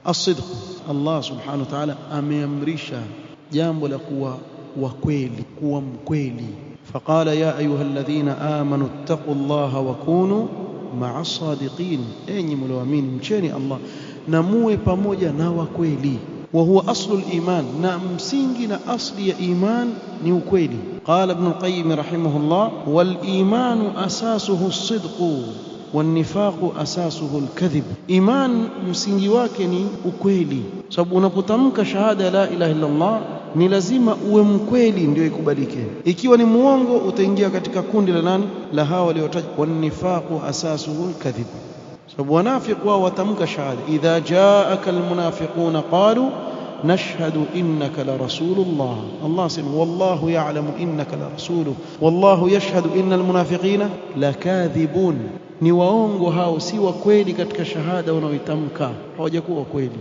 As-sidq, Allah subhanahu wa ta'ala ameamrisha jambo la kuwa wa kweli, kuwa mkweli. Faqala ya ayyuhalladhina amanu ittaqullaha wa kunu ma'as sadiqin, enyi mlioamini mcheni Allah na muwe pamoja na wa kweli. Wa huwa aslul iman, na msingi na asli ya iman ni ukweli. Qala Ibn al-Qayyim rahimahullah, wal imanu asasuhu as-sidqu wan nifaqu asasuhu al-kadhib. Iman msingi wake ni ukweli, sababu unapotamka shahada la ilaha illa Allah ni lazima uwe mkweli ndio ikubalike. Ikiwa ni muongo utaingia katika kundi la nani? La hawa waliotaja wan nifaqu asasuhu al-kadhib. sababu wanafiq wao watamka shahada, idha jaaka almunafiquna qalu nashhadu innaka la rasulullah. Allah sema wallahu ya'lamu innaka la rasuluhu wallahu yashhadu innal munafiqina lakathibun. Ni waongo hao, si wa kweli katika shahada wanaoitamka, hawajakuwa kweli.